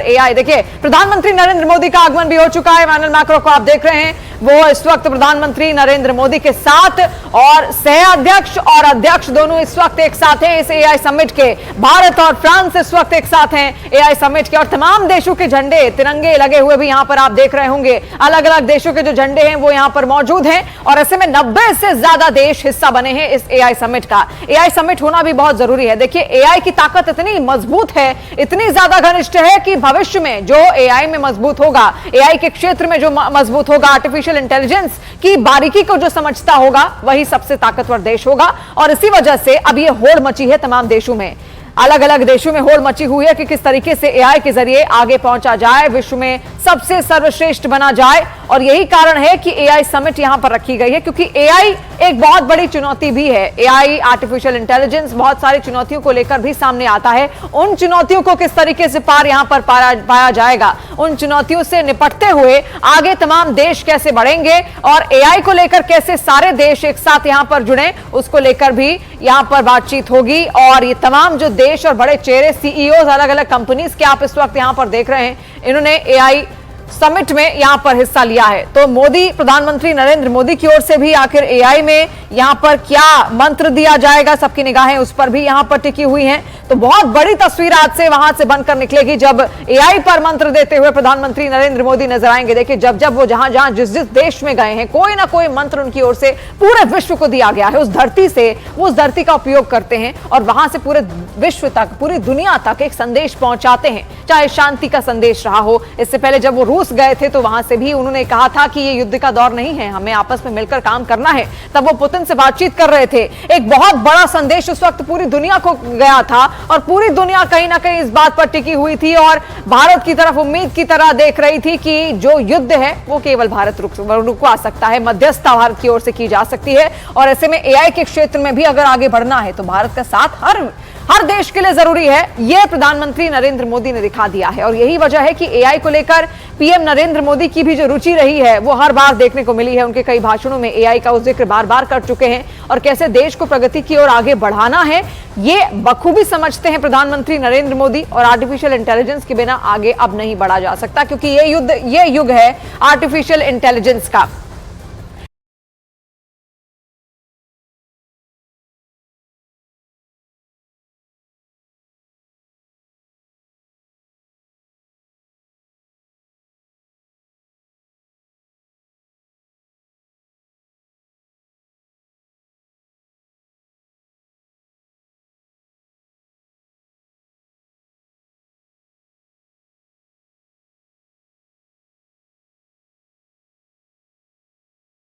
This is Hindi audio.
एआई। देखिए, प्रधानमंत्री नरेंद्र मोदी का आगमन भी हो चुका है। इमैनुअल मैक्रों को आप देख रहे हैं, वो इस वक्त प्रधानमंत्री नरेंद्र मोदी के साथ और सह अध्यक्ष और अध्यक्ष दोनों इस वक्त एक साथ हैं इस एआई समिट के। भारत और फ्रांस इस वक्त एक साथ हैं एआई समिट के और तमाम देशों के झंडे तिरंगे लगे हुए भी यहां पर आप देख रहे होंगे। अलग अलग देशों के जो झंडे हैं वो यहां पर मौजूद हैं और ऐसे में 90 से ज्यादा देश हिस्सा बने हैं इस एआई समिट का। एआई समिट होना भी बहुत जरूरी है। देखिए, एआई की ताकत इतनी मजबूत है, इतनी ज्यादा घनिष्ठ है कि भविष्य में जो एआई में मजबूत होगा, एआई के क्षेत्र में जो मजबूत होगा, आर्टिफिशियल इंटेलिजेंस की बारीकी को जो समझता होगा, वही सबसे ताकतवर देश होगा। और इसी वजह से अब ये होड़ मची है तमाम देशों में, अलग अलग देशों में होड़ मची हुई है कि किस तरीके से एआई के जरिए आगे पहुंचा जाए, विश्व में सबसे सर्वश्रेष्ठ बना जाए। और यही कारण है कि एआई समिट यहां पर रखी गई है, क्योंकि एआई एक बहुत बड़ी चुनौती भी है। एआई, आर्टिफिशियल इंटेलिजेंस बहुत सारी चुनौतियों को लेकर भी सामने आता है। उन चुनौतियों को किस तरीके से पार यहां पर पाया जाएगा, उन चुनौतियों से निपटते हुए आगे तमाम देश कैसे बढ़ेंगे और एआई को लेकर कैसे सारे देश एक साथ यहां पर जुड़े, उसको लेकर भी यहां पर बातचीत होगी। और ये तमाम जो देश और बड़े चेहरे, सीईओ अलग अलग कंपनीज के आप इस वक्त यहां पर देख रहे हैं, इन्होंने एआई समिट में यहां पर हिस्सा लिया है। तो मोदी, प्रधानमंत्री नरेंद्र मोदी की ओर से भी आखिर एआई में यहां पर क्या मंत्र दिया जाएगा, सबकी निगाहें उस पर भी यहां पर टिकी हुई हैं। तो बहुत बड़ी तस्वीर आज से वहां से बनकर निकलेगी जब एआई पर मंत्र देते हुए प्रधानमंत्री नरेंद्र मोदी नजर आएंगे। देखिए, जब वो जहां जिस देश में गए हैं, कोई ना कोई मंत्र उनकी ओर से पूरे विश्व को दिया गया है। उस धरती से वो उस धरती का उपयोग करते हैं और वहां से पूरे विश्व तक, पूरी दुनिया तक एक संदेश पहुंचाते हैं, चाहे शांति का संदेश रहा हो। इससे पहले जब वो रूस गए थे तो वहां से भी उन्होंने कहा था कि ये युद्ध का दौर नहीं है, हमें आपस में मिलकर काम करना है। तब वो पुतिन से बातचीत कर रहे थे। एक बहुत बड़ा संदेश उस वक्त पूरी दुनिया को गया था और पूरी दुनिया कहीं ना कहीं इस बात पर टिकी हुई थी और भारत की तरफ उम्मीद की तरह देख रही थी कि जो युद्ध है वो केवल भारत रुकवा सकता है, मध्यस्थता भारत की ओर से की जा सकती है। और ऐसे में एआई के क्षेत्र में भी अगर आगे बढ़ना है तो भारत का साथ हर देश के लिए जरूरी है। यह प्रधानमंत्री नरेंद्र मोदी ने दिखा दिया है और यही वजह है कि एआई को लेकर पीएम नरेंद्र मोदी की भी जो रुचि रही है वो हर बार देखने को मिली है। उनके कई भाषणों में एआई का जिक्र बार बार कर चुके हैं और कैसे देश को प्रगति की ओर आगे बढ़ाना है ये बखूबी समझते हैं प्रधानमंत्री नरेंद्र मोदी। और आर्टिफिशियल इंटेलिजेंस के बिना आगे अब नहीं बढ़ा जा सकता, क्योंकि ये युग है आर्टिफिशियल इंटेलिजेंस का।